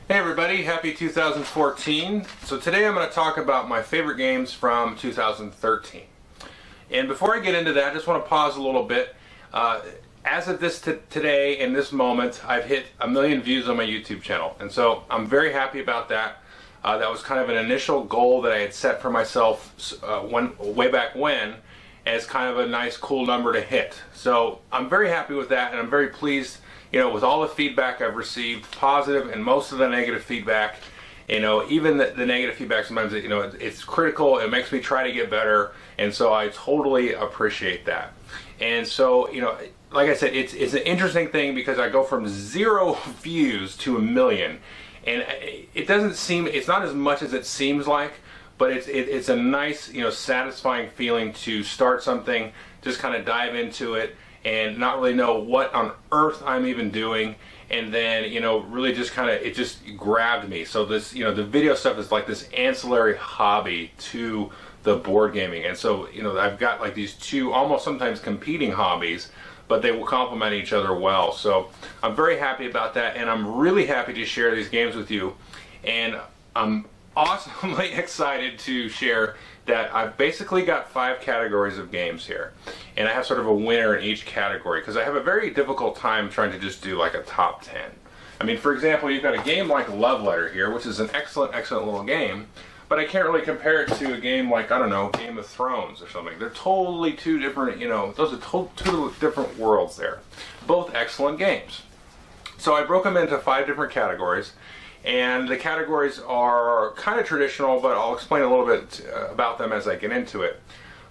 Hey everybody, happy 2014. So today I'm going to talk about my favorite games from 2013. And before I get into that, I just want to pause a little bit. As of today, in this moment, I've hit 1 million views on my YouTube channel. And so I'm very happy about that. That was kind of an initial goal that I had set for myself way back when, as kind of a nice, cool number to hit. So I'm very happy with that, and I'm very pleased, with all the feedback I've received, positive and most of the negative feedback. Even the negative feedback sometimes, it's critical. It makes me try to get better, and so I totally appreciate that. And so, like I said, it's an interesting thing because I go from 0 views to 1 million, and it doesn't seem, it's not as much as it seems like, but it's a nice, satisfying feeling to start something, just kind of dive into it, and not really know what on earth I'm even doing, and then really just kind of, it just grabbed me. So this, the video stuff is like this ancillary hobby to the board gaming, and so I've got like these two almost sometimes competing hobbies, but they will complement each other well. So I'm very happy about that, and I'm really happy to share these games with you, and I'm awesomely excited to share that I've basically got 5 categories of games here, and I have sort of a winner in each category because I have a very difficult time trying to just do like a top 10. I mean, for example, you've got a game like Love Letter here, which is an excellent little game, but I can't really compare it to a game like, I don't know, Game of Thrones or something. They're totally two different, those are two different worlds there. Both excellent games. So I broke them into 5 different categories. And the categories are kind of traditional, but I'll explain a little bit about them as I get into it.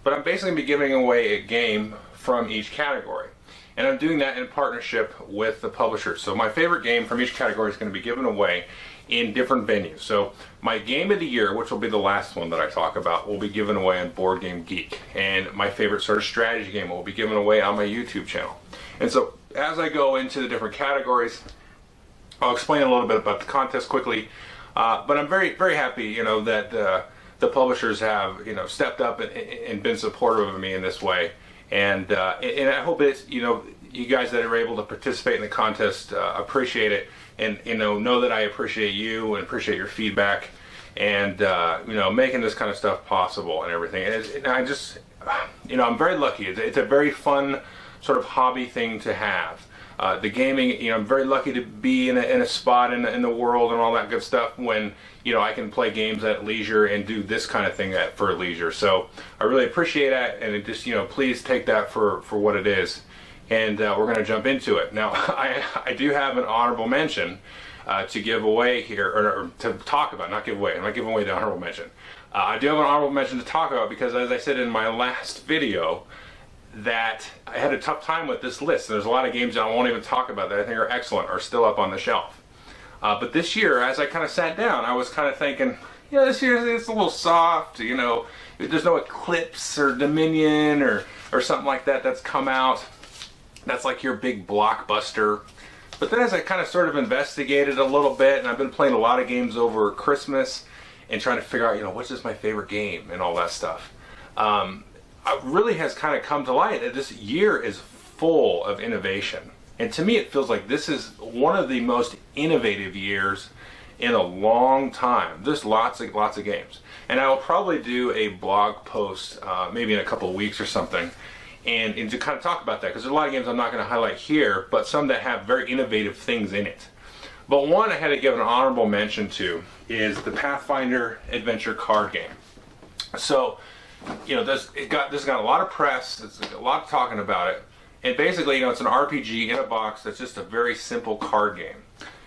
But I'm basically going to be giving away a game from each category. And I'm doing that in partnership with the publishers. So my favorite game from each category is going to be given away in different venues. So my game of the year, which will be the last one that I talk about, will be given away on Board Game Geek. And my favorite sort of strategy game will be given away on my YouTube channel. And so as I go into the different categories, I'll explain a little bit about the contest quickly, but I'm very, very happy, that the publishers have, stepped up and been supportive of me in this way, and I hope it's, you guys that are able to participate in the contest appreciate it, and know that I appreciate you and appreciate your feedback, and making this kind of stuff possible and everything. And I just, I'm very lucky. It's a very fun sort of hobby thing to have. The gaming, I'm very lucky to be in a spot in the world and all that good stuff when, I can play games at leisure and do this kind of thing for leisure. So I really appreciate that, and it just, please take that for what it is. And we're going to jump into it. Now, I do have an honorable mention to give away here, or to talk about, not give away. I'm not giving away the honorable mention. I do have an honorable mention to talk about because, as I said in my last video, that I had a tough time with this list. There's a lot of games that I won't even talk about that I think are excellent or still up on the shelf. But this year, as I kind of sat down, I was kind of thinking, this year it's a little soft, there's no Eclipse or Dominion or something like that that's come out. That's like your big blockbuster. But then as I kind of sort of investigated a little bit, and I've been playing a lot of games over Christmas and trying to figure out, what's just my favorite game and all that stuff. It really has kind of come to light that this year is full of innovation. And to me it feels like this is one of the most innovative years in a long time. There's lots of games. And I will probably do a blog post maybe in a couple of weeks or something and to kind of talk about that, because there's a lot of games I'm not going to highlight here, but some that have very innovative things in it. But one I had to give an honorable mention to is the Pathfinder Adventure card game. So this got a lot of press. There's a lot of talking about it, and basically, it's an RPG in a box that's just a very simple card game.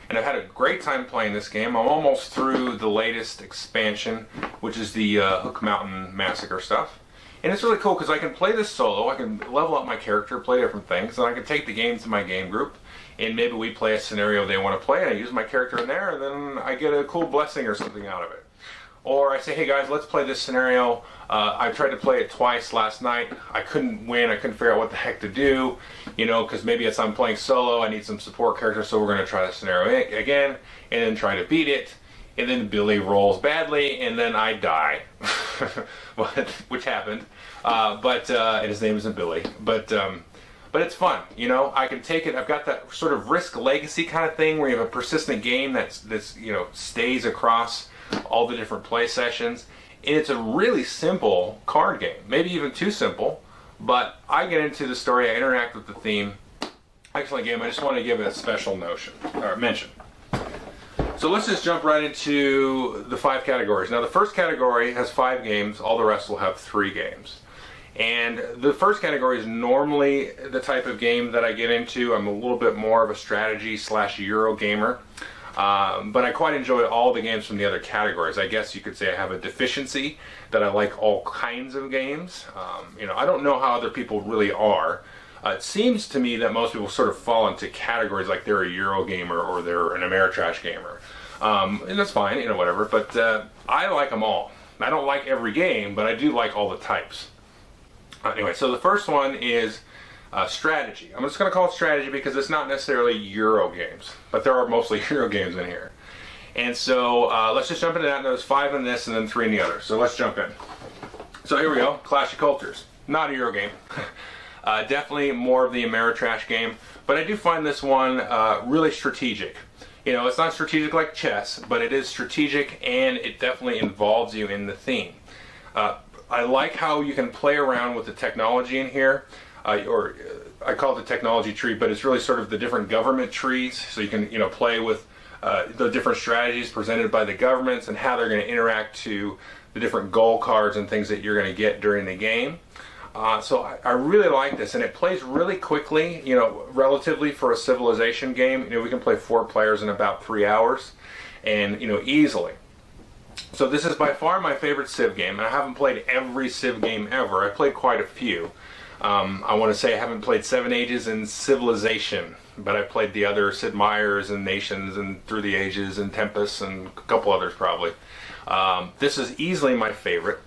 And I've had a great time playing this game. I'm almost through the latest expansion, which is the Hook Mountain Massacre stuff. And it's really cool because I can play this solo. I can level up my character, play different things, and I can take the game to my game group, and maybe we play a scenario they want to play, and I use my character in there, and then I get a cool blessing or something out of it. Or I say, hey guys, let's play this scenario. I tried to play it twice last night. I couldn't win. I couldn't figure out what the heck to do, because maybe I'm playing solo. I need some support characters, so we're going to try the scenario again, and then try to beat it. And then Billy rolls badly, and then I die, which happened. And his name isn't Billy. But But it's fun, you know. I can take it. I've got that sort of Risk Legacy kind of thing where you have a persistent game that's you know, stays across all the different play sessions. And it's a really simple card game, maybe even too simple. But I get into the story, I interact with the theme. Excellent game. I just want to give it a special mention. So let's just jump right into the 5 categories. Now the first category has 5 games. All the rest will have 3 games. And the first category is normally the type of game that I get into. I'm a little bit more of a strategy / Euro gamer. But I quite enjoy all the games from the other categories. I guess you could say I have a deficiency that I like all kinds of games. You know, I don't know how other people really are. It seems to me that most people sort of fall into categories like they're a Euro gamer or they're an Ameritrash gamer. And that's fine, you know, whatever. But I like them all. I don't like every game, but I do like all the types. Anyway, so the first one is strategy. I'm just going to call it strategy because it's not necessarily Euro games, but there are mostly Euro games in here. And so let's just jump into that. There's 5 in this and then 3 in the other. So let's jump in. So here we go, Clash of Cultures. Not a Euro game. Definitely more of the Ameritrash game, but I do find this one really strategic. You know, it's not strategic like chess, but it is strategic and it definitely involves you in the theme. I like how you can play around with the technology in here, or I call it the technology tree, but it's really sort of the different government trees. So you can, you know, play with the different strategies presented by the governments and how they're going to interact to the different goal cards and things that you're going to get during the game. So I really like this, and it plays really quickly, you know, relatively for a Civilization game. You know, we can play 4 players in about 3 hours, and, you know, easily. So this is by far my favorite Civ game, and I haven't played every Civ game ever. I played quite a few. I want to say I haven't played 7 Ages and Civilization, but I played the other Sid Meier's and Nations and Through the Ages and Tempest and a couple others probably. This is easily my favorite.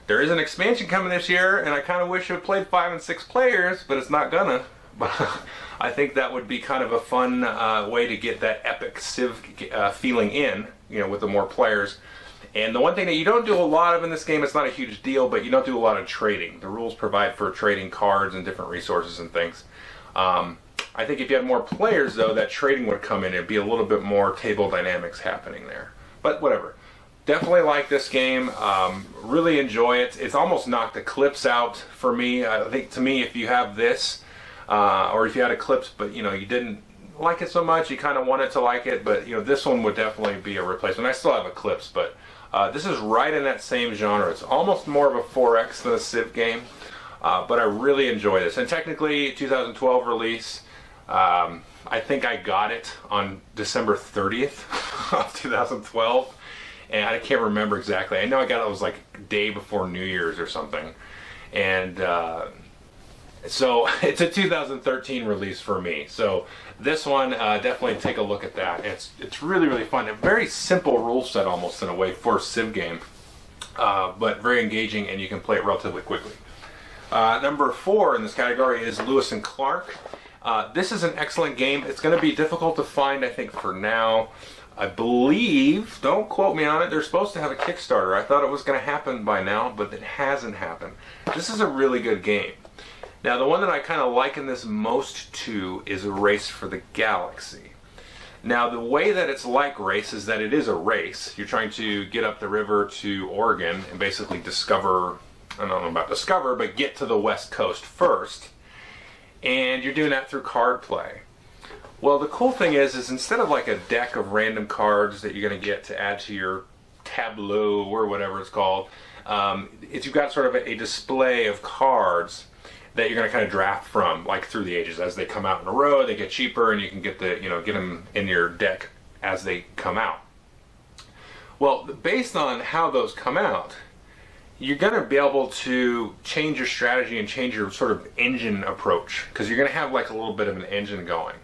There is an expansion coming this year, and I kind of wish it played 5 and 6 players, but it's not gonna. But I think that would be kind of a fun way to get that epic Civ feeling in, you know, with the more players. And the one thing that you don't do a lot of in this game, it's not a huge deal, but you don't do a lot of trading. The rules provide for trading cards and different resources and things. I think if you had more players, though, that trading would come in. It'd be a little bit more table dynamics happening there. But whatever. Definitely like this game. Really enjoy it. It's almost knocked Eclipse out for me. I think, to me, if you have this, or if you had Eclipse, but, you know, you didn't like it so much, you kind of wanted to like it, but, you know, this one would definitely be a replacement. I still have Eclipse, but this is right in that same genre. It's almost more of a 4X than a Civ game, but I really enjoy this. And technically, 2012 release, I think I got it on December 30th of 2012, and I can't remember exactly. I know I got it, was like day before New Year's or something, and so it's a 2013 release for me. So this one, definitely take a look at that. It's really, really fun. A very simple rule set almost in a way for a Civ game, but very engaging, and you can play it relatively quickly. Number 4 in this category is Lewis and Clark. This is an excellent game. It's going to be difficult to find, I think, for now. I believe, don't quote me on it, they're supposed to have a Kickstarter. I thought it was going to happen by now, but it hasn't happened. This is a really good game. Now, the one that I kind of liken this most to is a Race for the Galaxy. Now, the way that it's like Race is that it is a race. You're trying to get up the river to Oregon and basically discover, I don't know about discover, but get to the West Coast first. And you're doing that through card play. Well, the cool thing is instead of like a deck of random cards that you're going to get to add to your tableau or whatever it's called, you've got sort of a display of cards that you're going to kind of draft from, like Through the Ages. As they come out in a row, they get cheaper, and you can get them in your deck as they come out. Well, based on how those come out, you're going to be able to change your strategy and change your sort of engine approach, because you're going to have like a little bit of an engine going.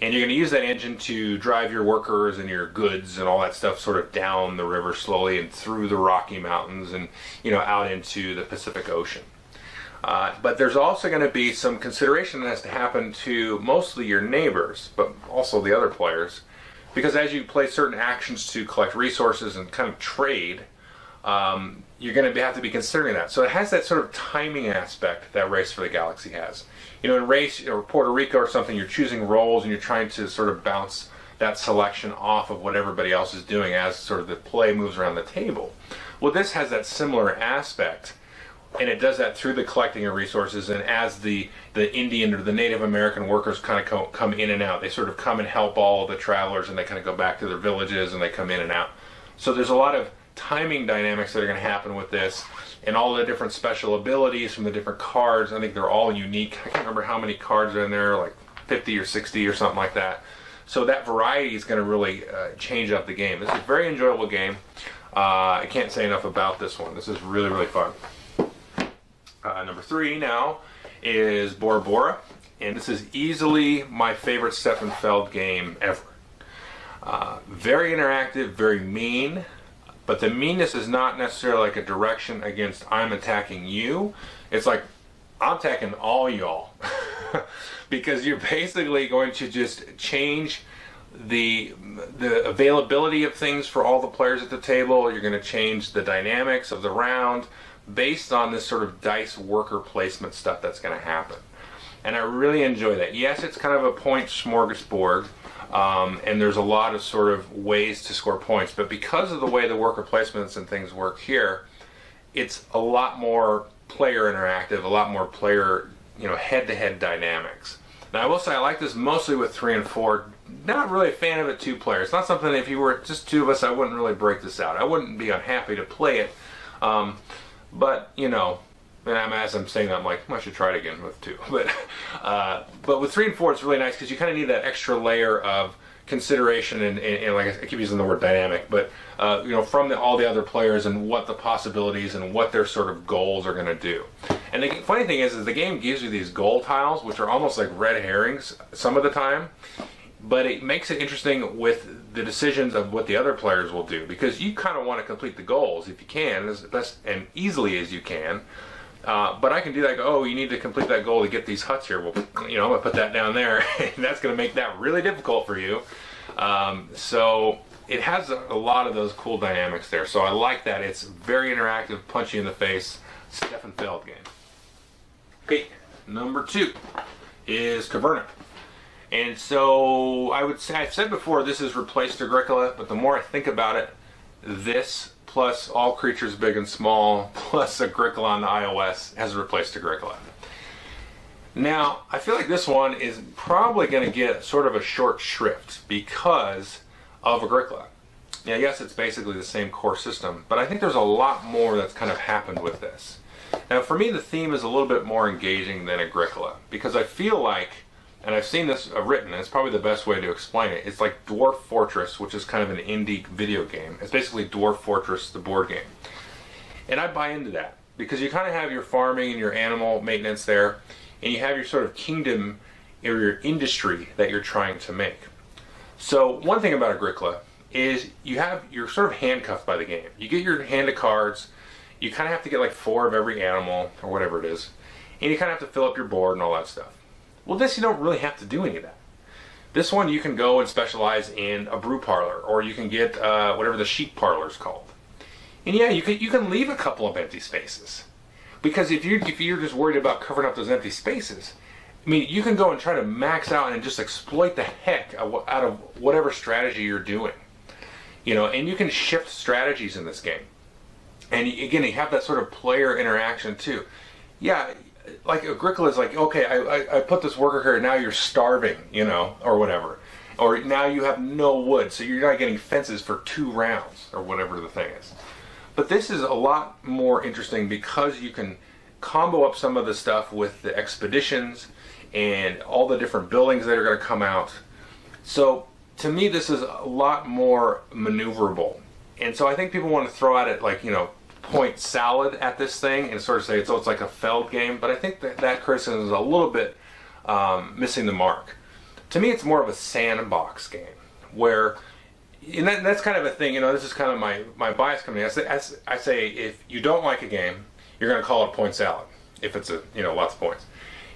And you're going to use that engine to drive your workers and your goods and all that stuff sort of down the river slowly and through the Rocky Mountains and, you know, out into the Pacific Ocean. But there's also going to be some consideration that has to happen to mostly your neighbors, but also the other players. Because as you play certain actions to collect resources and kind of trade, you're going to have to be considering that. So it has that sort of timing aspect that Race for the Galaxy has. You know, in Race or Puerto Rico or something, you're choosing roles and you're trying to sort of bounce that selection off of what everybody else is doing as sort of the play moves around the table. Well, this has that similar aspect, and it does that through the collecting of resources, and as the Indian or the Native American workers kind of come in and out, they sort of come and help all the travelers, and they kind of go back to their villages and they come in and out. So there's a lot of timing dynamics that are going to happen with this, and all the different special abilities from the different cards. I think they're all unique. I can't remember how many cards are in there, like 50 or 60 or something like that. So that variety is going to really change up the game. This is a very enjoyable game. I can't say enough about this one. This is really, really fun. Number 3 now is Bora Bora, and this is easily my favorite Stefan Feld game ever. Very interactive, very mean, but the meanness is not necessarily like a direction against I'm attacking you. It's like I'm attacking all y'all. Because you're basically going to just change the availability of things for all the players at the table. You're going to change the dynamics of the round based on this sort of dice worker placement stuff that's going to happen. And I really enjoy that. Yes, it's kind of a point smorgasbord, and there's a lot of sort of ways to score points, but because of the way the worker placements and things work here, it's a lot more player interactive, a lot more player, you know, head-to-head dynamics. Now, I will say I like this mostly with 3 and 4. Not really a fan of it 2 player. It's not something that if you were just 2 of us, I wouldn't really break this out. I wouldn't be unhappy to play it. But, you know, and as I'm saying that, I'm like, I should try it again with 2. But with 3 and 4, it's really nice because you kind of need that extra layer of consideration and like I keep using the word dynamic, but you know, from all the other players and what the possibilities and what their sort of goals are going to do. And the funny thing is the game gives you these goal tiles, which are almost like red herrings some of the time, but it makes it interesting with the decisions of what the other players will do, because you kind of want to complete the goals if you can, as best and easily as you can. But I can do that. Oh, you need to complete that goal to get these huts here. Well, you know, I'm gonna put that down there. That's gonna make that really difficult for you. So it has a lot of those cool dynamics there. So I like that. It's very interactive, punchy in the face, Stefan Feld game. Okay, number 2 is Caverna. And so I would say, I've said before, this has replaced Agricola, but the more I think about it, this plus All Creatures Big and Small plus Agricola on the iOS has replaced Agricola. Now, I feel like this one is probably going to get sort of a short shrift because of Agricola. Now, yes, it's basically the same core system, but I think there's a lot more that's kind of happened with this. Now, for me, the theme is a little bit more engaging than Agricola, because I feel like, and I've seen this written, and it's probably the best way to explain it, it's like Dwarf Fortress, which is kind of an indie video game. It's basically Dwarf Fortress, the board game. And I buy into that, because you kind of have your farming and your animal maintenance there, and you have your sort of kingdom or your industry that you're trying to make. So one thing about Agricola is you're sort of handcuffed by the game. You get your hand of cards, you kind of have to get like 4 of every animal, or whatever it is, and you kind of have to fill up your board and all that stuff. Well, this you don't really have to do any of that. This one you can go and specialize in a brew parlor, or you can get whatever the sheep parlor is called. And yeah, you can leave a couple of empty spaces, because if you're just worried about covering up those empty spaces, I mean, you can go and try to max out and just exploit the heck out of whatever strategy you're doing. You know, and you can shift strategies in this game. And again, you have that sort of player interaction too. Yeah, like Agricola is like, okay, I put this worker here, now you're starving, you know, or whatever. Or now you have no wood, so you're not getting fences for 2 rounds, or whatever the thing is. But this is a lot more interesting because you can combo up some of the stuff with the expeditions and all the different buildings that are going to come out. So to me, this is a lot more maneuverable. And so I think people want to throw at it like, you know, point salad at this thing and sort of say it's like a Feld game, but I think that criticism is a little bit missing the mark. To me, it's more of a sandbox game where, and that's kind of a thing, you know, this is kind of my bias coming in. I say if you don't like a game, you're going to call it point salad if it's lots of points.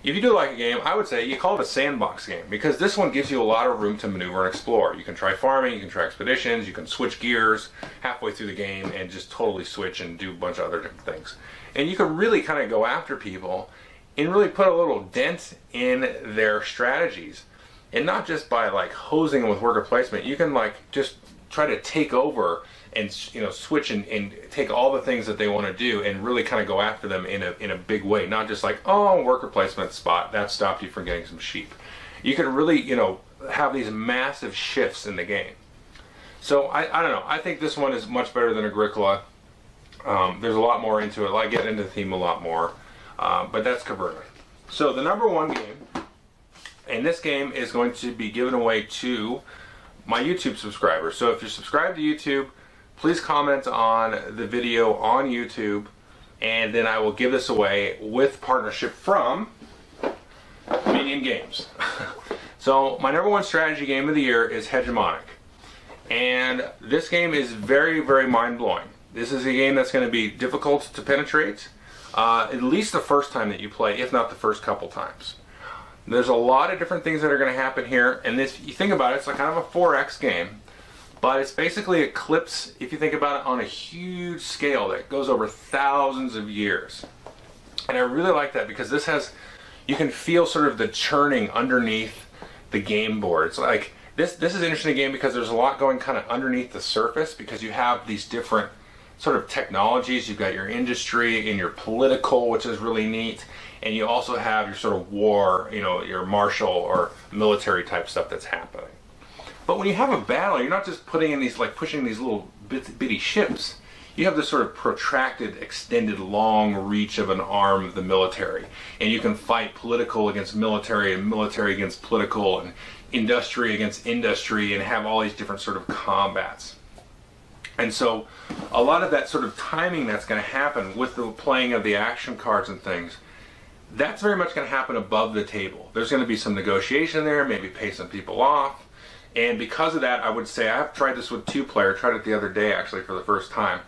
if you do like a game, I would say you call it a sandbox game, because this one gives you a lot of room to maneuver and explore. You can try farming, you can try expeditions, you can switch gears halfway through the game and just totally switch and do a bunch of other different things. And you can really kind of go after people and really put a little dent in their strategies. And not just by like hosing them with worker placement. You can like just try to take over and, you know, switch and take all the things that they want to do and really kind of go after them in a big way. Not just like, oh, worker placement spot, that stopped you from getting some sheep. You can really, you know, have these massive shifts in the game. So I don't know. I think this one is much better than Agricola. There's a lot more into it. I get into the theme a lot more. But that's Caverna. So the number one game, and this game is going to be given away to my YouTube subscribers. So if you're subscribed to YouTube, please comment on the video on YouTube, and then I will give this away with partnership from Minion Games. So my number one strategy game of the year is Hegemonic. And this game is very, very mind-blowing. This is a game that's going to be difficult to penetrate, at least the first time that you play, if not the first couple times. There's a lot of different things that are going to happen here, and this, you think about it, it's like kind of a 4X game, but it's basically Eclipse, if you think about it, on a huge scale that goes over thousands of years. And I really like that because this has, you can feel sort of the churning underneath the game board. It's like, this is an interesting game because there's a lot going kind of underneath the surface, because you have these different sort of technologies. You've got your industry and your political, which is really neat. And you also have your sort of war, you know, your martial or military type stuff that's happening. But when you have a battle, you're not just putting in these, like pushing these little bitty ships. You have this sort of protracted, extended, long reach of an arm of the military. And you can fight political against military and military against political and industry against industry and have all these different sort of combats. And so a lot of that sort of timing that's going to happen with the playing of the action cards and things, that's very much going to happen above the table. There's going to be some negotiation there, maybe pay some people off. And because of that, I would say, I've tried this with 2-player, tried it the other day actually for the first time.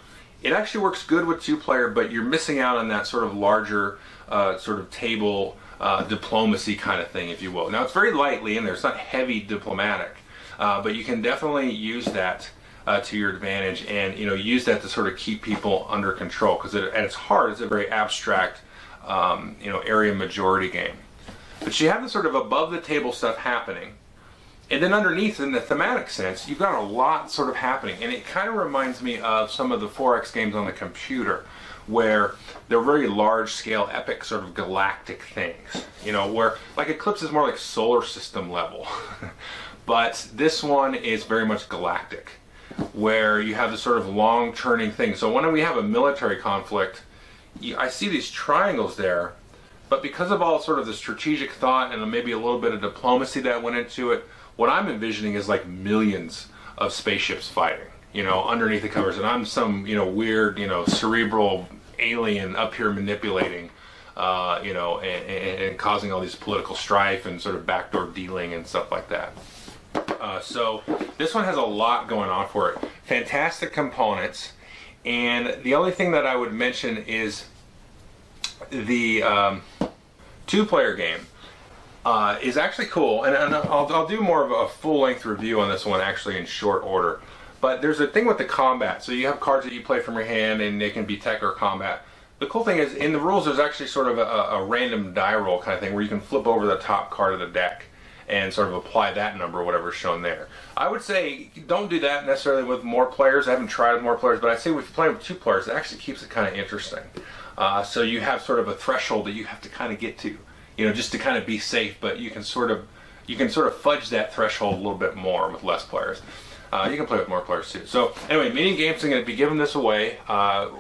It actually works good with 2-player, but you're missing out on that sort of larger sort of table diplomacy kind of thing, if you will. Now it's very lightly in there, it's not heavy diplomatic, but you can definitely use that to your advantage, and you know, use that to sort of keep people under control, because at its heart it's a very abstract you know, area majority game. But you have the sort of above the table stuff happening, and then underneath, in the thematic sense, you've got a lot sort of happening, and it kind of reminds me of some of the 4X games on the computer, where they're very large scale, epic sort of galactic things, you know, where like Eclipse is more like solar system level, but this one is very much galactic, where you have this sort of long turning thing. So when we have a military conflict, I see these triangles there, but because of all sort of the strategic thought and maybe a little bit of diplomacy that went into it, what I'm envisioning is like millions of spaceships fighting, you know, underneath the covers, and I'm some, you know, weird, you know, cerebral alien up here manipulating, you know, and causing all these political strife and sort of backdoor dealing and stuff like that. So this one has a lot going on for it. Fantastic components, and the only thing that I would mention is the 2-player game is actually cool, and I'll do more of a full-length review on this one actually in short order. But there's a thing with the combat. So you have cards that you play from your hand, and they can be tech or combat. The cool thing is, in the rules, there's actually sort of a random die roll kind of thing where you can flip over the top card of the deck and sort of apply that number, whatever's shown there. I would say don't do that necessarily with more players. I haven't tried with more players, but I'd say if you're playing with 2 players, it actually keeps it kind of interesting. So you have sort of a threshold that you have to kind of get to, you know, just to kind of be safe, but you can sort of fudge that threshold a little bit more with less players. You can play with more players too. So anyway, Minion Games are going to be giving this away on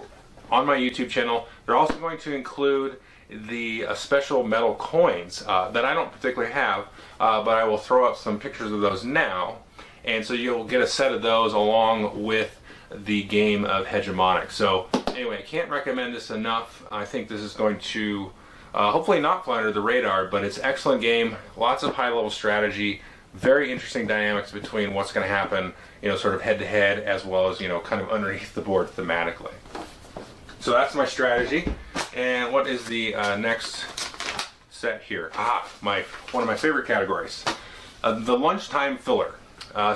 my YouTube channel. They're also going to include the special metal coins that I don't particularly have, but I will throw up some pictures of those now, and so you'll get a set of those along with the game of Hegemonic. So anyway, I can't recommend this enough. I think this is going to hopefully not fly under the radar, but it's an excellent game, lots of high-level strategy, very interesting dynamics between what's going to happen, you know, sort of head-to-head, as well as, you know, kind of underneath the board thematically. So that's my strategy. And what is the next set here. One of my favorite categories, the lunchtime filler.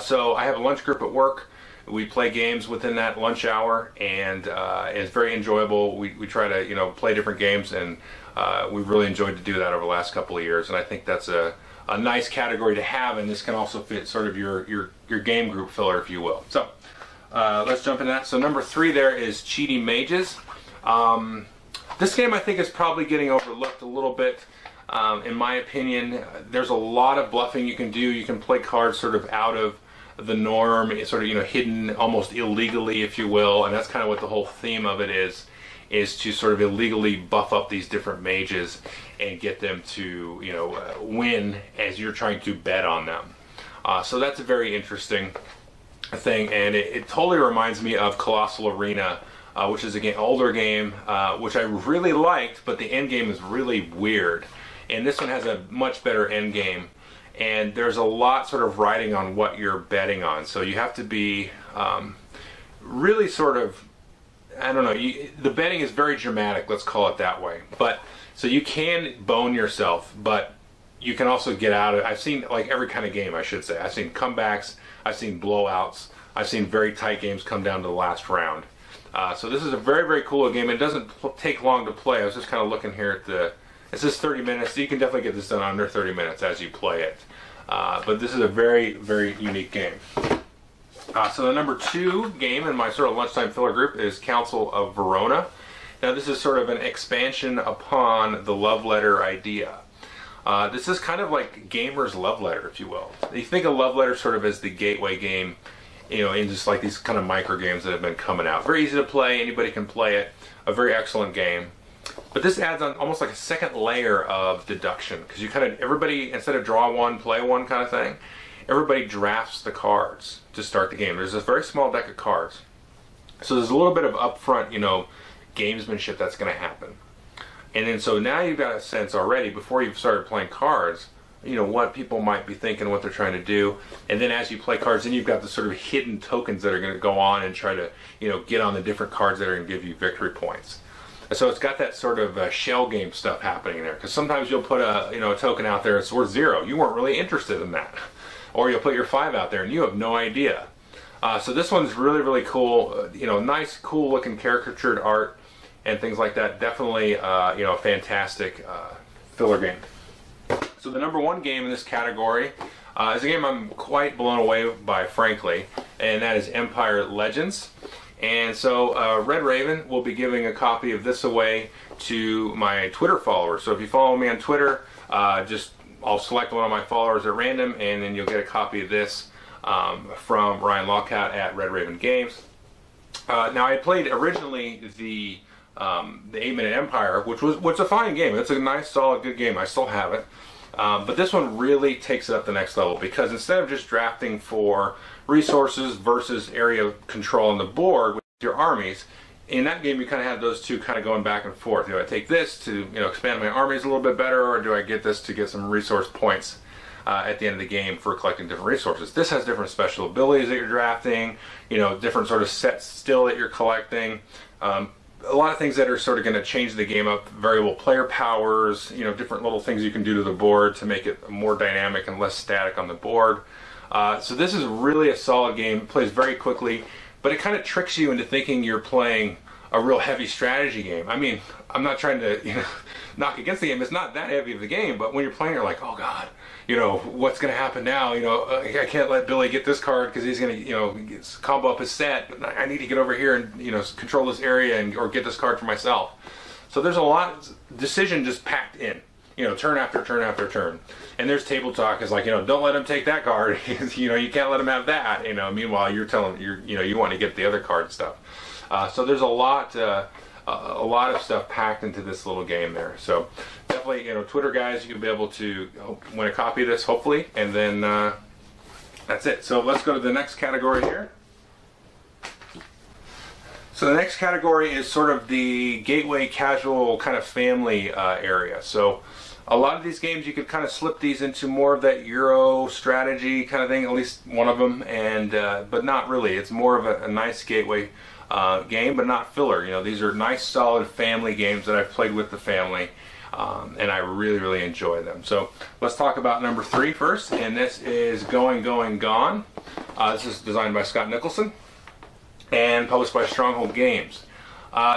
So I have a lunch group at work. We play games within that lunch hour, and it's very enjoyable. We try to play different games, and we've really enjoyed to do that over the last couple of years. And I think that's a nice category to have, and this can also fit sort of your game group filler, if you will. So let's jump into that. So number 3 there is Cheating Mages. This game I think is probably getting overlooked a little bit. In my opinion, there's a lot of bluffing you can do. You can play cards sort of out of the norm, it's sort of hidden almost illegally, if you will, and that's kind of what the whole theme of it is to sort of illegally buff up these different mages and get them to win as you're trying to bet on them. So that's a very interesting thing, and it totally reminds me of Colossal Arena, which is an older game, which I really liked, but the end game is really weird. And this one has a much better end game, and there's a lot sort of riding on what you're betting on. So you have to be really sort of, I don't know, the betting is very dramatic, let's call it that way. But so you can bone yourself, but you can also get out of it. I've seen like every kind of game, I should say. I've seen comebacks, I've seen blowouts, I've seen very tight games come down to the last round. So this is a very, very cool game. It doesn't take long to play. I was just kind of looking here at it says 30 minutes. So you can definitely get this done under 30 minutes as you play it. But this is a very, very unique game. So the number 2 game in my sort of lunchtime filler group is Council of Verona. Now this is sort of an expansion upon the love letter idea. This is kind of like gamer's love letter, if you will. You think of love letter sort of as the gateway game, in just like these kind of micro games that have been coming out. Very easy to play, anybody can play it. A very excellent game. But this adds on almost like a second layer of deduction, because everybody, instead of draw one, play one kind of thing, everybody drafts the cards to start the game. There's a very small deck of cards. So there's a little bit of upfront, gamesmanship that's going to happen. And then so now you've got a sense already, before you've started playing cards, what people might be thinking, what they're trying to do. And then as you play cards, then you've got the sort of hidden tokens that are going to go on and try to, get on the different cards that are going to give you victory points. So it's got that sort of shell game stuff happening there, because sometimes you'll put a token out there, it's worth 0. You weren't really interested in that. Or you'll put your 5 out there and you have no idea. So this one's really, really cool. Nice, cool looking caricatured art and things like that. Definitely, a fantastic filler game. So the number 1 game in this category is a game I'm quite blown away by, frankly, and that is Empire Legends. And so Red Raven will be giving a copy of this away to my Twitter followers. So if you follow me on Twitter, I'll select one of my followers at random, and then you'll get a copy of this from Ryan Lockout at Red Raven Games. Now I played originally the 8-Minute Empire, which was a fine game. It's a nice, solid, good game. I still have it. But this one really takes it up the next level, because instead of just drafting for resources versus area control on the board with your armies, in that game you kind of have those two kind of going back and forth. Do I take this to expand my armies a little bit better, or do I get this to get some resource points at the end of the game for collecting different resources? This has different special abilities that you're drafting, different sort of sets still that you're collecting. A lot of things that are sort of going to change the game up, variable player powers, different little things you can do to the board to make it more dynamic and less static on the board. So this is really a solid game. It plays very quickly, but it kind of tricks you into thinking you're playing a real heavy strategy game. I mean, I'm not trying to knock against the game. It's not that heavy of a game, but when you're playing, you're like, oh God, what's going to happen now? I can't let Billy get this card because he's going to, combo up his set. I need to get over here and, control this area or get this card for myself. So there's a lot of decision just packed in, turn after turn after turn. And there's table talk is like, don't let him take that card. You can't let him have that. Meanwhile you're telling you want to get the other card stuff. So there's a lot of stuff packed into this little game there. So definitely, Twitter guys, you'll be able to win a copy of this, hopefully, and then that's it. So let's go to the next category here. So the next category is sort of the gateway casual kind of family area. So a lot of these games, you could kind of slip these into more of that Euro strategy kind of thing, at least one of them, and but not really. It's more of a nice gateway game, but not filler. These are nice, solid family games that I've played with the family. and I really, really enjoy them. So let's talk about number 3 first, and this is Going, Going, Gone. This is designed by Scott Nicholson and published by Stronghold Games.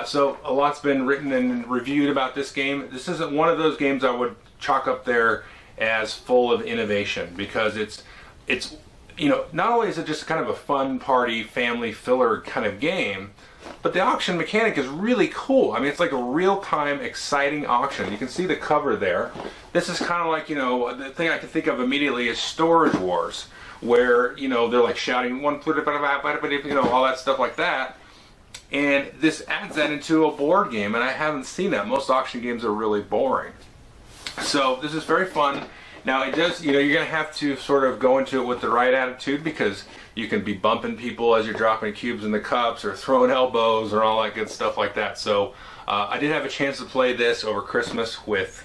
So a lot's been written and reviewed about this game. This isn't one of those games I would chalk up there as full of innovation, because it's you know, not only is it just kind of a fun party family filler kind of game, but the auction mechanic is really cool. I mean, it's like a real-time exciting auction. You can see the cover there. This is kind of like, you know, the thing I can think of immediately is Storage Wars, where, you know, they're like shouting one, you know, all that stuff like that. And this adds that into a board game, and I haven't seen that. Most auction games are really boring. So this is very fun. Now it does, you know, you're going to have to sort of go into it with the right attitude, because you can be bumping people as you're dropping cubes in the cups or throwing elbows or all that good stuff like that. So I did have a chance to play this over Christmas with,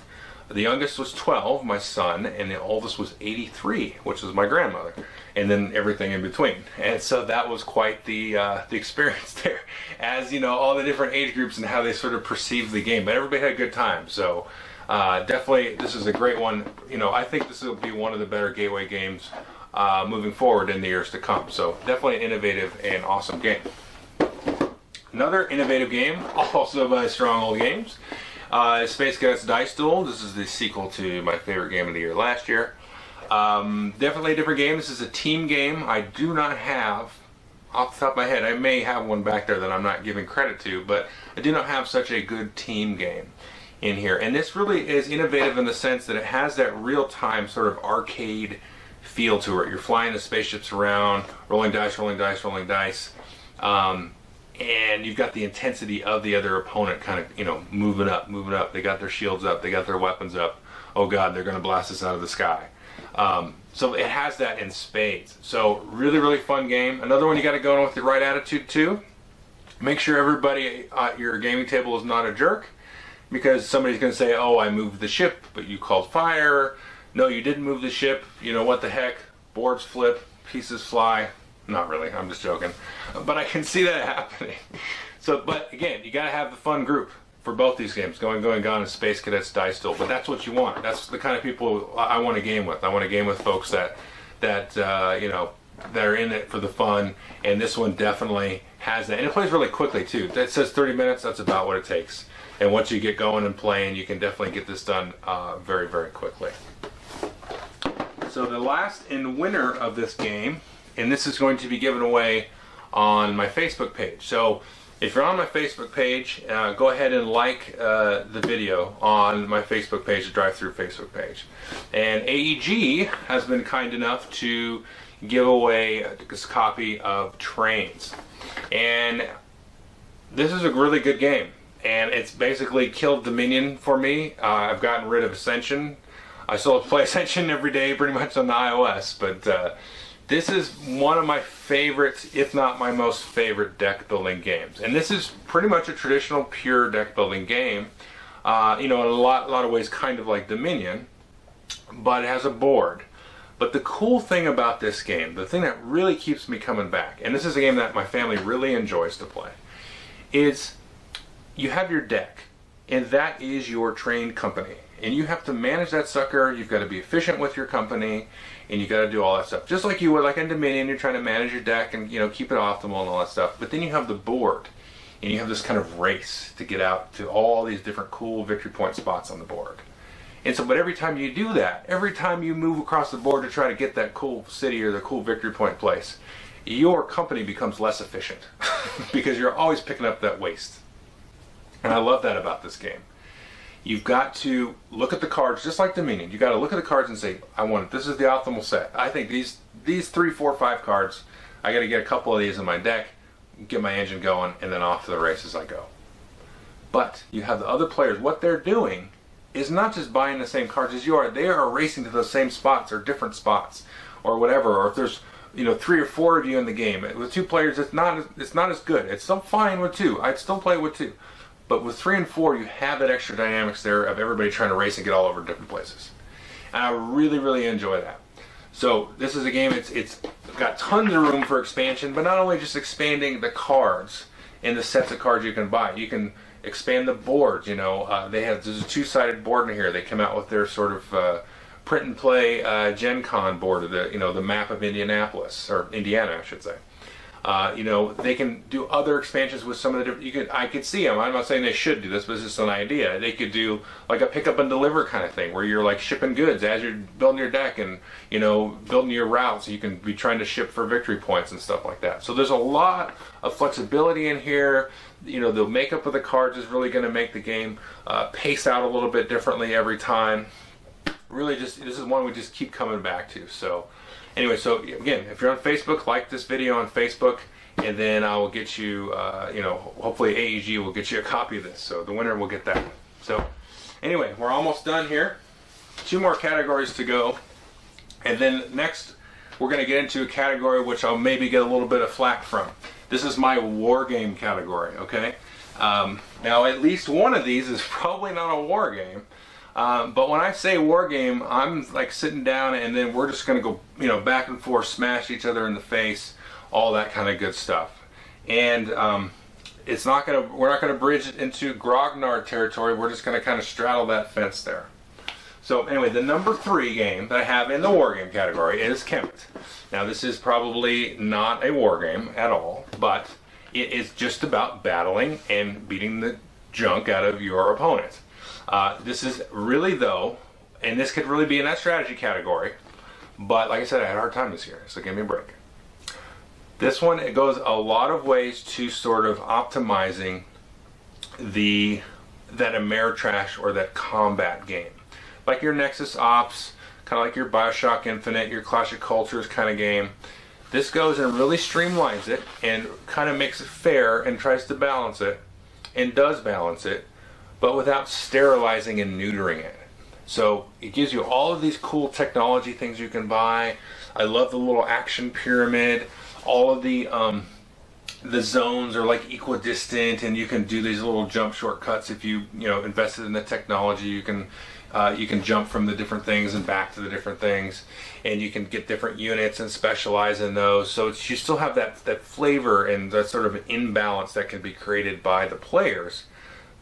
the youngest was 12, my son, and the oldest was 83, which was my grandmother, and then everything in between. And so that was quite the experience there, as, you know, all the different age groups and how they sort of perceived the game. But everybody had a good time. So definitely, this is a great one. You know, I think this will be one of the better gateway games moving forward in the years to come. So definitely an innovative and awesome game. Another innovative game, also by Stronghold Games, Space Cadets Dice Duel. This is the sequel to my favorite game of the year last year. Definitely a different game. This is a team game. I do not have, off the top of my head, I may have one back there that I'm not giving credit to, but I do not have such a good team game in here. And this really is innovative in the sense that it has that real-time sort of arcade feel to it. You're flying the spaceships around, rolling dice, rolling dice, rolling dice. And you've got the intensity of the other opponent kind of, you know, moving up, moving up. They got their shields up, they got their weapons up. Oh God, they're going to blast us out of the sky. So it has that in spades. So really, really fun game. Another one you got to go in with the right attitude too. Make sure everybody at your gaming table is not a jerk, because somebody's going to say, oh, I moved the ship, but you called fire. No, you didn't move the ship. You know, what the heck? Boards flip, pieces fly. Not really, I'm just joking. But I can see that happening. So, but again, you got to have the fun group for both these games, Going, Going, Gone and Space Cadets Dice Duel. But that's what you want. That's the kind of people I want to game with. I want to game with folks that you know, that are in it for the fun. And this one definitely has that. And it plays really quickly too. That says 30 minutes. That's about what it takes. And once you get going and playing, you can definitely get this done very, very quickly. So the last and winner of this game, and this is going to be given away on my Facebook page. So if you're on my Facebook page, go ahead and like the video on my Facebook page, the Drive-Thru Facebook page. And AEG has been kind enough to give away this copy of Trains. And this is a really good game. And it's basically killed Dominion for me. I've gotten rid of Ascension. I still play Ascension every day pretty much on the iOS, but this is one of my favorites, if not my most favorite deck building games. And this is pretty much a traditional pure deck building game. You know, in a lot of ways kind of like Dominion, but it has a board. But the cool thing about this game, the thing that really keeps me coming back, and this is a game that my family really enjoys to play, is you have your deck, and that is your train company. And you have to manage that sucker. You've got to be efficient with your company, and you got to do all that stuff. Just like you would like in Dominion, you're trying to manage your deck and, you know, keep it optimal and all that stuff. But then you have the board, and you have this kind of race to get out to all these different cool victory point spots on the board. And so, but every time you do that, every time you move across the board to try to get that cool city or the cool victory point place, your company becomes less efficient because you're always picking up that waste. And I love that about this game. You've got to look at the cards, just like Dominion. You've got to look at the cards and say, I want it. This is the optimal set. I think these 3, 4, 5 cards, I got to get a couple of these in my deck, get my engine going, and then off to the races I go. But you have the other players. What they're doing is not just buying the same cards as you are. They are racing to those same spots or different spots or whatever. Or if there's, you know, 3 or 4 of you in the game. With 2 players, it's not as good. It's still fine with 2. I'd still play with 2. But with 3 and 4, you have that extra dynamics there of everybody trying to race and get all over different places. And I really, really enjoy that. So this is a game, it's got tons of room for expansion, but not only just expanding the cards and the sets of cards you can buy. You can expand the boards. You know, there's a two-sided board in here. They come out with their sort of print and play Gen Con board of the map of Indianapolis, or Indiana, I should say. You know, they can do other expansions with some of the different. I could see them. I'm not saying they should do this, but it's just an idea. They could do like a pick up and deliver kind of thing, where you're like shipping goods as you're building your deck and, you know, building your routes. You can be trying to ship for victory points and stuff like that. So there's a lot of flexibility in here. You know, the makeup of the cards is really going to make the game pace out a little bit differently every time. Really, this is one we just keep coming back to. So anyway, so again, if you're on Facebook, like this video on Facebook, and then I will get you, you know, hopefully AEG will get you a copy of this. So the winner will get that. So anyway, we're almost done here. 2 more categories to go. And then next, we're going to get into a category which I'll maybe get a little bit of flack from. This is my war game category, okay? Now, at least one of these is probably not a war game. But when I say war game, I'm like sitting down and then we're just going to go, you know, back and forth, smash each other in the face, all that kind of good stuff. And we're not going to bridge it into grognard territory. We're just going to kind of straddle that fence there. So anyway, the number 3 game that I have in the war game category is Kemet. Now, this is probably not a war game at all, but it is just about battling and beating the junk out of your opponent. This is really, though, and this could really be in that strategy category, but like I said, I had a hard time this year, so give me a break. This one, it goes a lot of ways to sort of optimizing that Ameritrash or that combat game. Like your Nexus Ops, kind of like your Bioshock Infinite, your Clash of Cultures kind of game. This goes and really streamlines it and kind of makes it fair and tries to balance it, and does balance it, but without sterilizing and neutering it. So it gives you all of these cool technology things you can buy. I love the little action pyramid. All of the zones are like equidistant, and you can do these little jump shortcuts if you invested in the technology. You can jump from the different things and back to the different things, and you can get different units and specialize in those. So you still have that flavor and that sort of imbalance that can be created by the players,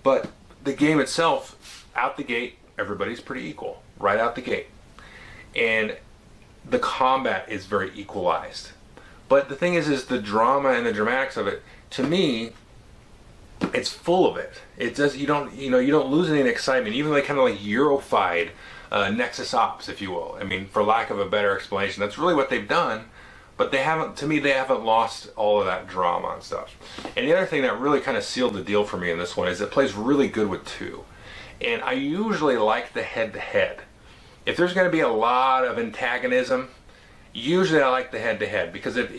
but the game itself, out the gate, everybody's pretty equal, right out the gate. And the combat is very equalized. But the thing is the drama and the dramatics of it, to me, it's full of it. It does, you don't lose any excitement, even like kind of like Eurofied Nexus Ops, if you will. I mean, for lack of a better explanation, that's really what they've done. But they haven't, to me, they haven't lost all of that drama and stuff. And the other thing that really kind of sealed the deal for me in this one is it plays really good with 2. And I usually like the head-to-head. If there's going to be a lot of antagonism, usually I like the head-to-head, because if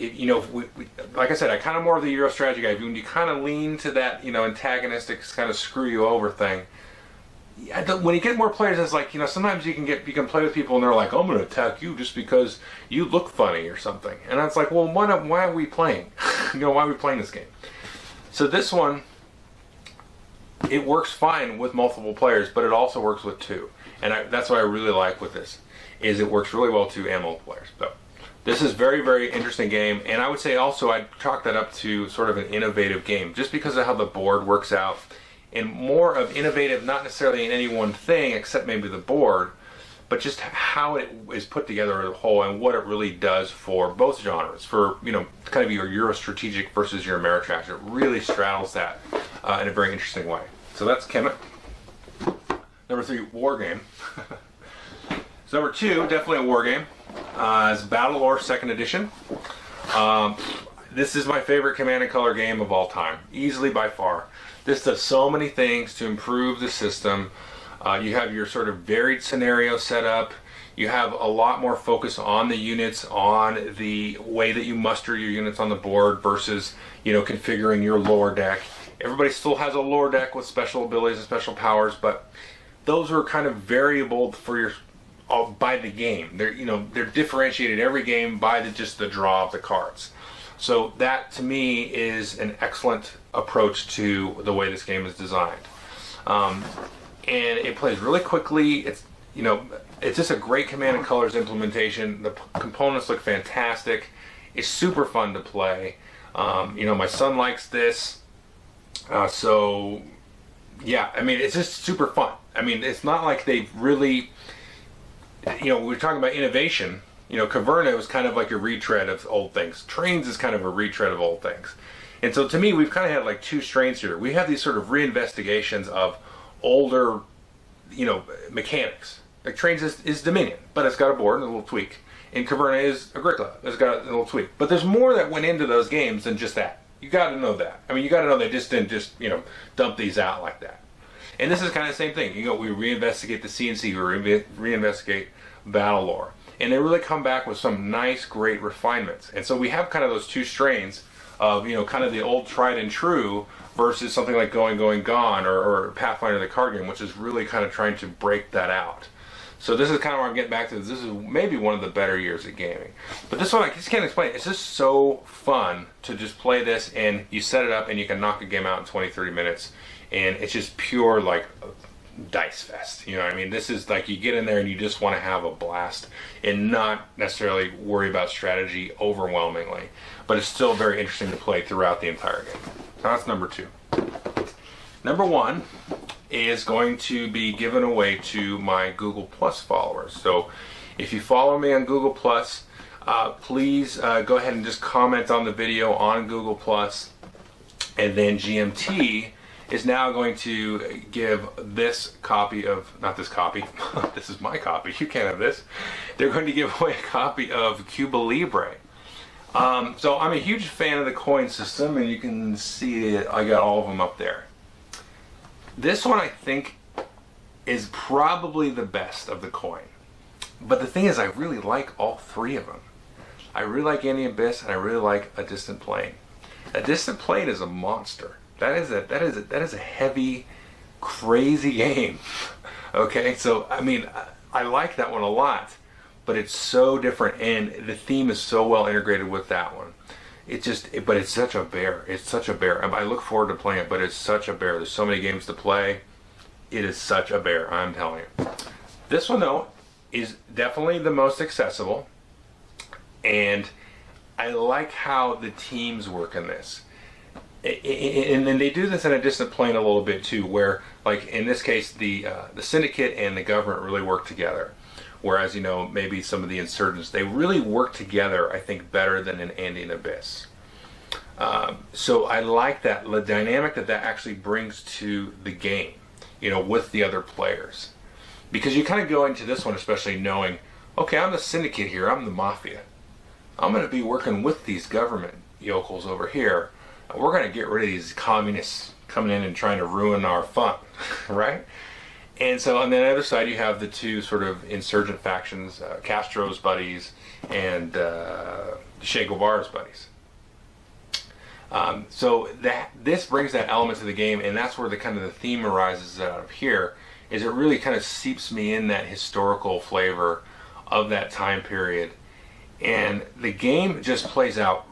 like I said, I kind of more of the Euro strategy guy. When you kind of lean to that, antagonistic kind of screw you over thing. When you get more players, it's like, sometimes you can play with people and they're like, I'm going to attack you just because you look funny or something. And it's like, well, why are we playing? Why are we playing this game? So this one, it works fine with multiple players, but it also works with 2. And that's what I really like with this, is it works really well with 2 and multiple players. So this is very, very interesting game. And I would say also I'd chalk that up to sort of an innovative game, just because of how the board works out. And more of innovative, not necessarily in any one thing, except maybe the board, but just how it is put together as a whole and what it really does for both genres. For, kind of your Euro strategic versus your Ameritrash. It really straddles that in a very interesting way. So that's Kemet. Number 3, War Game. So number 2, definitely a war game, is Battle Lore 2nd Edition. This is my favorite Command & Color game of all time, easily by far. This does so many things to improve the system. You have your sort of varied scenario set up. You have a lot more focus on the units, on the way that you muster your units on the board versus, configuring your lore deck. Everybody still has a lore deck with special abilities and special powers, but those are kind of variable for by the game. They're differentiated every game by just the draw of the cards. So that, to me, is an excellent approach to the way this game is designed. And it plays really quickly. It's just a great Command & Colors implementation. The components look fantastic. It's super fun to play. My son likes this. So Yeah, I mean, it's just super fun. I mean, it's not like they've really, we're talking about innovation. Caverna was kind of like a retread of old things. Trains is kind of a retread of old things. And so to me, we've kind of had like two strains here. We have these sort of reinvestigations of older, mechanics. Like Trains is Dominion, but it's got a board and a little tweak. And Caverna is Agricola. It's got a little tweak. But there's more that went into those games than just that. You got to know that. I mean, you got to know they just didn't dump these out like that. And this is kind of the same thing. We reinvestigate the CNC, we reinvestigate battle lore. And they really come back with some nice, great refinements. And so we have kind of those two strains of, kind of the old tried and true versus something like Going, Going, Gone or Pathfinder the card game, which is really kind of trying to break that out. So this is kind of where I'm getting back to this. This is maybe one of the better years of gaming. But this one, I just can't explain. It's just so fun to just play this, and you set it up and you can knock a game out in 20, 30 minutes. And it's just pure, like, dice fest. You know what I mean? This is like you get in there and you just want to have a blast and not necessarily worry about strategy overwhelmingly. But it's still very interesting to play throughout the entire game. So that's number 2. Number 1 is going to be given away to my Google Plus followers. So if you follow me on Google Plus, please go ahead and just comment on the video on Google Plus, and then GMT is now going to give this copy of, not this copy, this is my copy, you can't have this. They're going to give away a copy of Cuba Libre. So I'm a huge fan of the coin system, and you can see it, I got all of them up there. This one I think is probably the best of the coin. But the thing is, I really like all 3 of them. I really like Any Abyss, and I really like A Distant Plane. A Distant Plane is a monster. That is a heavy, crazy game. Okay, so I mean, I like that one a lot, but it's so different, and the theme is so well integrated with that one. But it's such a bear. It's such a bear. I look forward to playing it, but it's such a bear. There's so many games to play. It is such a bear, I'm telling you. This one, though, is definitely the most accessible, and I like how the teams work in this. And they do this in A Distant Plane a little bit too, where, like in this case, the syndicate and the government really work together. Whereas, maybe some of the insurgents, they really work together, I think, better than in Any Abyss. So I like that, the dynamic that actually brings to the game, with the other players. Because you kind of go into this one especially knowing, okay, I'm the syndicate here, I'm the mafia. I'm going to be working with these government yokels over here. We're going to get rid of these communists coming in and trying to ruin our fun, right? And so on the other side, you have the 2 sort of insurgent factions, Castro's buddies and Che Guevara's buddies. So this brings that element to the game, and that's where the kind of the theme arises out of here, is it really kind of seeps me in that historical flavor of that time period. And the game just plays out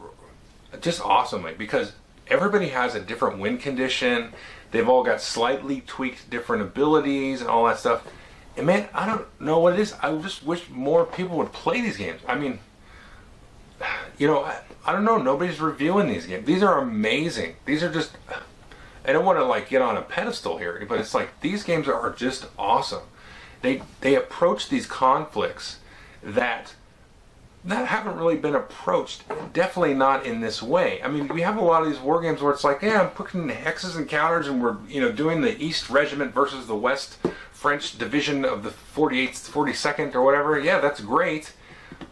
just awesomely, because everybody has a different win condition. They've all got slightly tweaked different abilities and all that stuff. And man, I don't know what it is. I just wish more people would play these games. I mean, I don't know. Nobody's reviewing these games. These are amazing. These are just, I don't want to like get on a pedestal here, but it's like these games are just awesome. They approach these conflicts that haven't really been approached, definitely not in this way. I mean, we have a lot of these war games where it's like, yeah, I'm putting hexes and counters, and we're doing the East Regiment versus the West French Division of the 48th, 42nd or whatever. Yeah, that's great,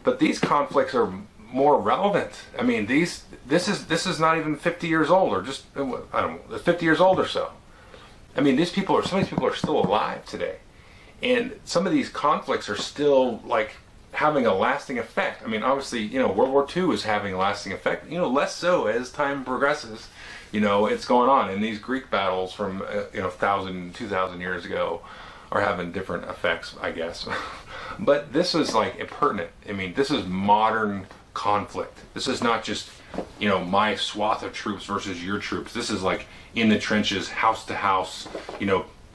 but these conflicts are more relevant. I mean, this is not even 50 years old, or just, I don't know, 50 years old or so. I mean, some of these people are still alive today, and some of these conflicts are still like having a lasting effect. I mean, obviously, World War II is having a lasting effect. Less so as time progresses. It's going on. And these Greek battles from, 1,000, 2,000 years ago are having different effects, I guess. But this is like pertinent. I mean, this is modern conflict. This is not just, my swath of troops versus your troops. This is like in the trenches, house to house,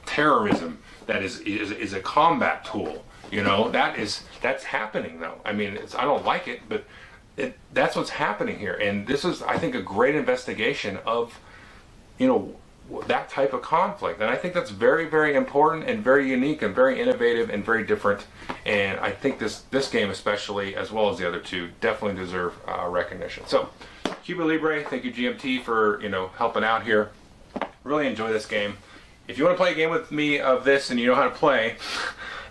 terrorism that is a combat tool. That's happening though. I mean, I don't like it, but that's what's happening here. And this is, I think, a great investigation of, that type of conflict. And I think that's very, very important and very unique and very innovative and very different. And I think this game especially, as well as the other two, definitely deserve recognition. So, Cuba Libre, thank you GMT for helping out here. Really enjoy this game. If you want to play a game with me of this and you know how to play,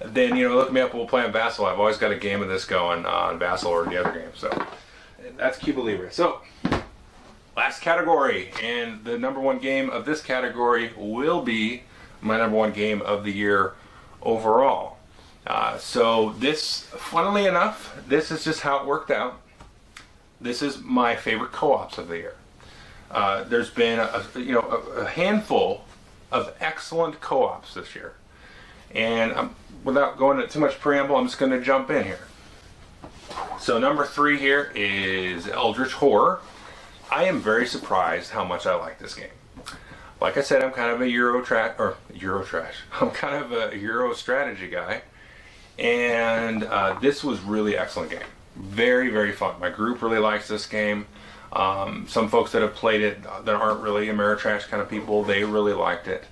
then look me up and we'll play on Vassal. I've always got a game of this going on Vassal or the other game. So that's Cuba Libre. So last category, and the number one game of this category will be my number one game of the year overall. So this, funnily enough, this is just how it worked out. This is my favorite co-ops of the year. There's been a handful of excellent co-ops this year, and without going into too much preamble, I'm just going to jump in here. So number 3 here is Eldritch Horror. I am very surprised how much I like this game. Like I said, I'm kind of a Euro trash. I'm kind of a Euro strategy guy, and this was really excellent game. Very, very fun. My group really likes this game. Some folks that have played it that aren't really Ameritrash kind of people, they really liked it.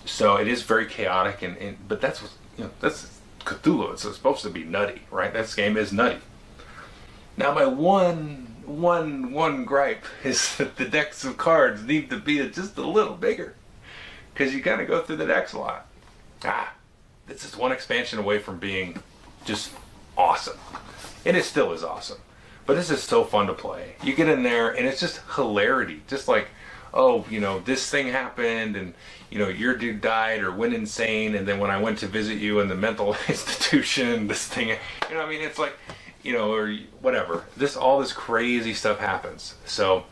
So it is very chaotic, but that's Cthulhu. It's supposed to be nutty, right? This game is nutty. Now my one gripe is that the decks of cards need to be just a little bigger, because you kind of go through the decks a lot. This is one expansion away from being just awesome, and it still is awesome. But this is so fun to play. You get in there and it's just hilarity. Just like, oh, this thing happened, and your dude died or went insane, and then when I went to visit you in the mental institution, this thing, it's like, or whatever. All this crazy stuff happens. So,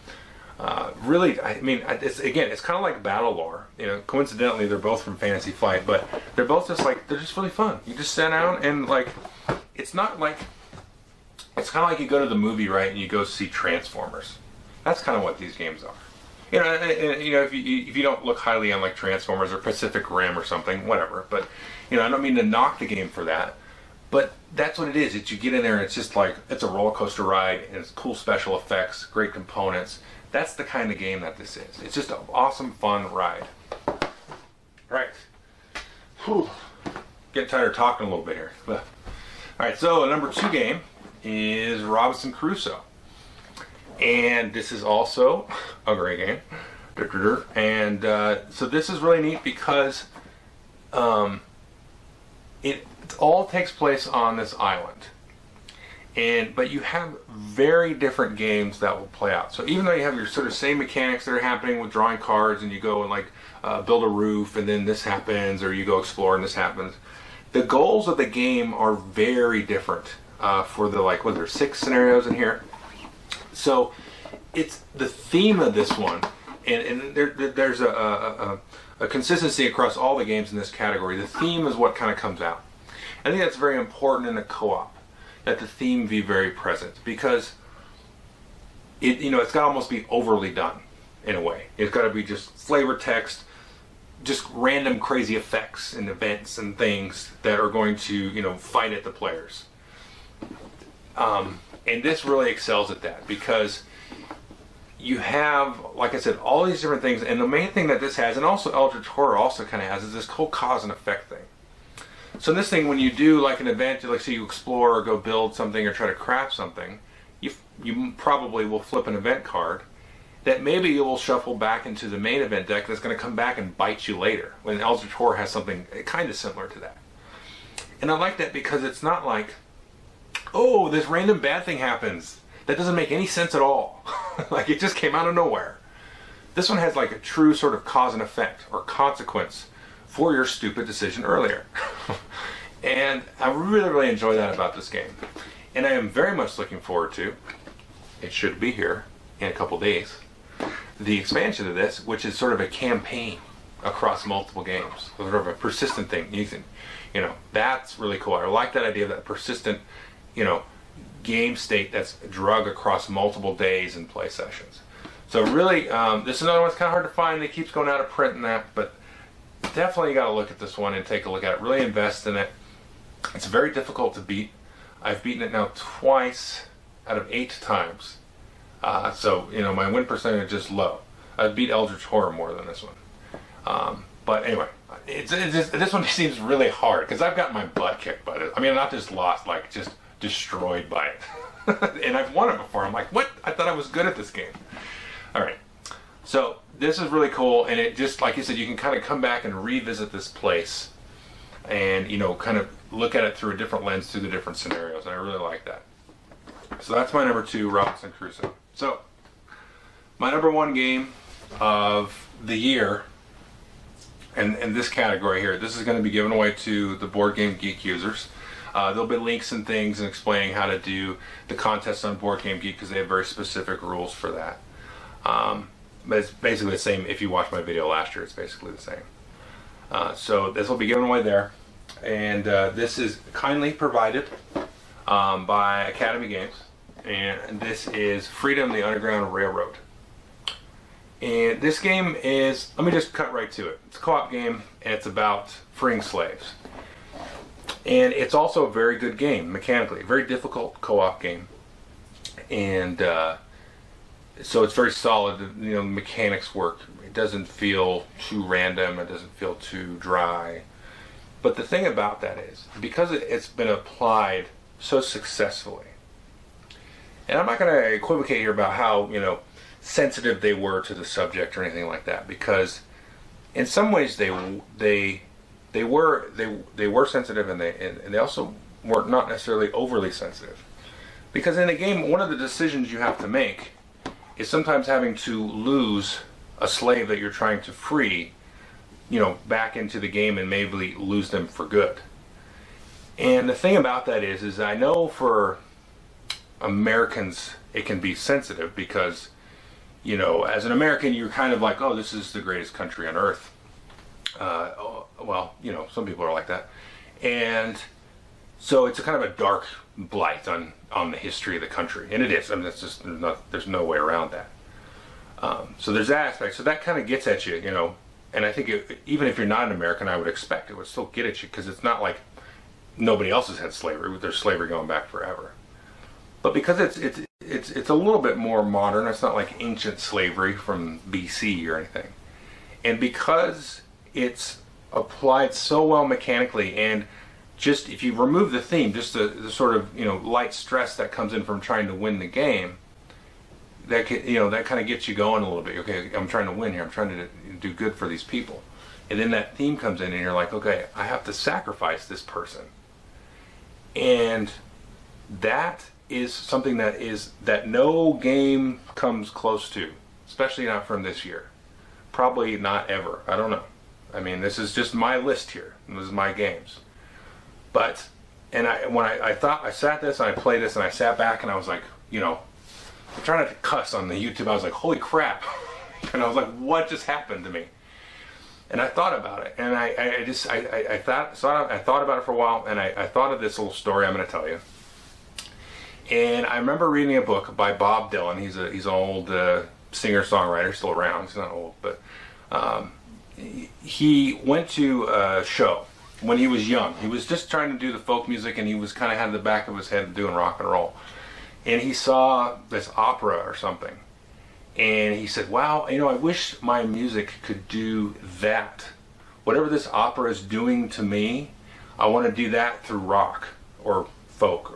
really, it's kind of like Battle Lore. Coincidentally, they're both from Fantasy Flight, but they're both they're just really fun. You just sit down and it's not like. It's kind of like you go to the movie, right, and you go see Transformers. That's kind of what these games are. If you don't look highly on like Transformers or Pacific Rim or something, whatever. But I don't mean to knock the game for that. But that's what it is. You get in there and it's just like it's a roller coaster ride, and it's cool special effects, great components. That's the kind of game that this is. It's just an awesome, fun ride. Right. Whew. Getting tired of talking a little bit here. All right. So the number 2 game is Robinson Crusoe, and this is also a great game. And so this is really neat because it all takes place on this island, but you have very different games that will play out. So even though you have your sort of same mechanics that are happening with drawing cards, and you go and build a roof, and then this happens, or you go explore and this happens, the goals of the game are very different. For there's 6 scenarios in here. So it's the theme of this one, and there's a consistency across all the games in this category. The theme is what kind of comes out. I think that's very important in a co-op, that the theme be very present, because it's got to almost be overly done in a way. It's got to be just flavor text, just random crazy effects and events and things that are going to fight at the players. And this really excels at that, because you have, like I said, all these different things, and the main thing that this has, and also Eldritch Horror also kind of has, is this whole cause and effect thing. So this thing, when you do like an event, like say you explore or go build something or try to craft something, you probably will flip an event card that maybe you will shuffle back into the main event deck that's going to come back and bite you later, when Eldritch Horror has something kind of similar to that. And I like that because it's not like, oh, this random bad thing happens that doesn't make any sense at all. Like it just came out of nowhere. This one has like a true sort of cause and effect or consequence for your stupid decision earlier. And I really, really enjoy that about this game. And I am very much looking forward to, it should be here in a couple days, the expansion of this, which is sort of a campaign across multiple games, sort of a persistent thing. That's really cool. I like that idea of that persistent, game state that's drug across multiple days and play sessions. So really, this is another one that's kind of hard to find. It keeps going out of print and that, but definitely you got to look at this one and take a look at it. Really invest in it. It's very difficult to beat. I've beaten it now twice out of 8 times. So my win percentage is low. I beat Eldritch Horror more than this one. But anyway, this one seems really hard because I've got my butt kicked by it. I mean, not just lost, like just destroyed by it. And I've won it before. I'm like, what? I thought I was good at this game. All right. So this is really cool, and it just, like you said, you can kind of come back and revisit this place and, you know, kind of look at it through a different lens, through the different scenarios, and I really like that. So that's my number 2, Robinson Crusoe. So my number 1 game of the year, and in this category here, this is going to be given away to the Board Game Geek users. There'll be links and things and explaining how to do the contest on Board Game Geek because they have very specific rules for that. But it's basically the same. If you watched my video last year, it's basically the same. So this will be given away there. And this is kindly provided by Academy Games. And this is Freedom, the Underground Railroad. And this game is, let me just cut right to it. It's a co-op game, and it's about freeing slaves. And it's also a very good game, mechanically. A very difficult co-op game. And so it's very solid. You know, the mechanics work. It doesn't feel too random. It doesn't feel too dry. But the thing about that is, because it's been applied so successfully, and I'm not going to equivocate here about how, you know, sensitive they were to the subject or anything like that, because in some ways they were sensitive, and they also were not necessarily overly sensitive, because in a game, one of the decisions you have to make is sometimes having to lose a slave that you're trying to free, you know, back into the game, and maybe lose them for good. And the thing about that is I know for Americans it can be sensitive because, you know, as an American you're kind of like, oh, this is the greatest country on earth. Well, you know, some people are like that. And so it's a kind of a dark blight on the history of the country. And it is. I mean, it's just, there's no way around that. So there's that aspect. So that kind of gets at you, you know. And I think even if you're not an American, I would expect it would still get at you, because it's not like nobody else has had slavery. There's slavery going back forever. But because it's a little bit more modern, it's not like ancient slavery from BC or anything. And because it's applied so well mechanically, and just if you remove the theme, just the sort of, you know, light stress that comes in from trying to win the game, that can, you know, that kind of gets you going a little bit. Okay, I'm trying to win here. I'm trying to do good for these people. And then that theme comes in, and you're like, okay, I have to sacrifice this person. And that is something that no game comes close to, especially not from this year. Probably not ever. I don't know. I mean, this is just my list here. This is my games. But, and when I sat this and I played this and I sat back and I was like, you know, I'm trying not to cuss on the YouTube. I was like, holy crap. And I was like, what just happened to me? And I thought about it, and I thought about it for a while, and I thought of this little story I'm going to tell you. And I remember reading a book by Bob Dylan. He's an old singer-songwriter, still around. He's not old, but he went to a show when he was young. He was just trying to do the folk music, and he was kind of had the back of his head doing rock and roll. And he saw this opera or something. And he said, wow, you know, I wish my music could do that. Whatever this opera is doing to me, I want to do that through rock or folk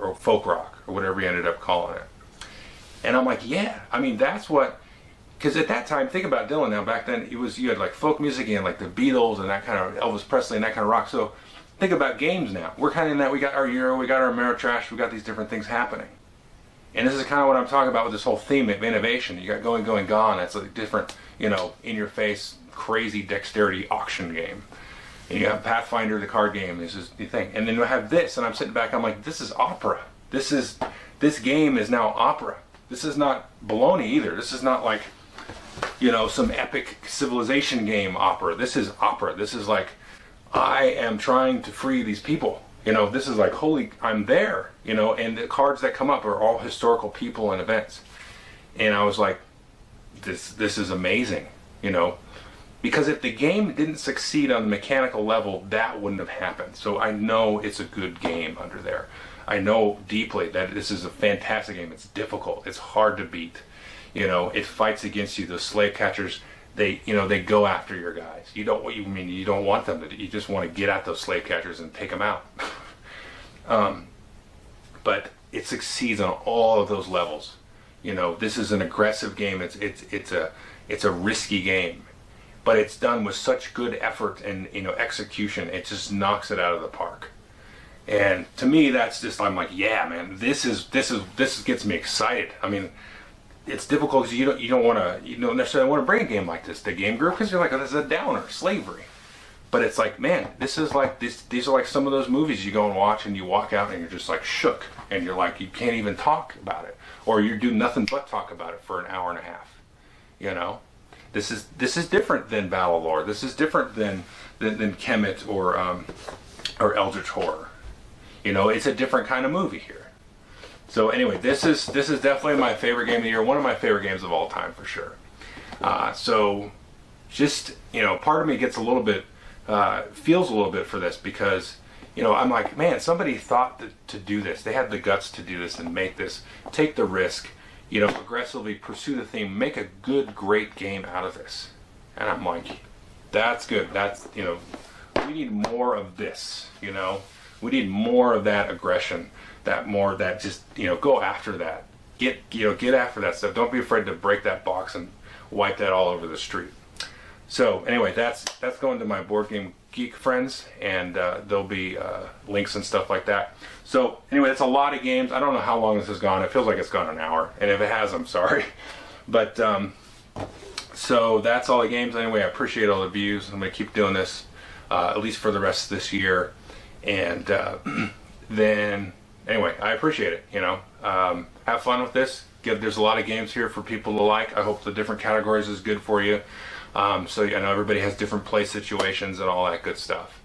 rock or whatever he ended up calling it. And I'm like, yeah, I mean, that's what, because at that time, think about Dylan now, back then, you had like folk music and like the Beatles and that kind of Elvis Presley and that kind of rock. So think about games now. We're kind of in that, we got our Euro, we got our Ameritrash, we got these different things happening. And this is kind of what I'm talking about with this whole theme of innovation. You got Going, Going, Gone. That's a different, you know, in-your-face, crazy dexterity auction game. And you have Pathfinder, the card game. This is the thing. And then you have this, and I'm sitting back. I'm like, this is opera. This game is now opera. This is not baloney either. This is not like, you know, some epic civilization game opera. This is opera. This is like, I am trying to free these people. You know, this is like, holy, I'm there, you know, and the cards that come up are all historical people and events. And I was like, this is amazing, you know, because if the game didn't succeed on the mechanical level, that wouldn't have happened. So I know it's a good game under there. I know deeply that this is a fantastic game. It's difficult. It's hard to beat. You know, it fights against you. Those slave catchers, they go after your guys. You don't want them to. You just want to get at those slave catchers and take them out. But it succeeds on all of those levels. You know, this is an aggressive game. It's a risky game, but it's done with such good effort and execution. It just knocks it out of the park. And to me, that's just, I'm like, yeah, man, this gets me excited. I mean, it's difficult because you don't necessarily want to bring a game like this to Game Group because you're like, oh, this is a downer, slavery. But it's like, man, these are like some of those movies you go and watch and you walk out and you're just like shook and you're like, you can't even talk about it, or you do nothing but talk about it for an hour and a half. You know, this is different than Battlelore. This is different than Kemet or Eldritch Horror. You know, it's a different kind of movie here. So anyway, this is definitely my favorite game of the year. One of my favorite games of all time for sure. So just, part of me gets a little bit, feels a little bit for this because, I'm like, man, somebody thought to do this. They had the guts to do this and make this, take the risk, aggressively pursue the theme, make a good, great game out of this. And I'm like, that's good. That's, we need more of this, We need more of that aggression, that just, go after that. Get after that stuff. Don't be afraid to break that box and wipe that all over the street. So anyway, that's going to my Board Game Geek friends, and there'll be links and stuff like that. So anyway, that's a lot of games. I don't know how long this has gone. It feels like it's gone an hour, and if it has, I'm sorry. But so that's all the games. Anyway, I appreciate all the views. I'm going to keep doing this at least for the rest of this year, and then anyway, I appreciate it. Have fun with this. There's a lot of games here for people to like. I hope the different categories is good for you. So I know everybody has different play situations and all that good stuff.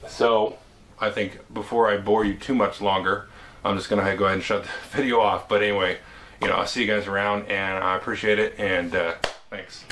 So I think before I bore you too much longer, I'm just going to go ahead and shut the video off. But anyway, I'll see you guys around, and I appreciate it, and thanks.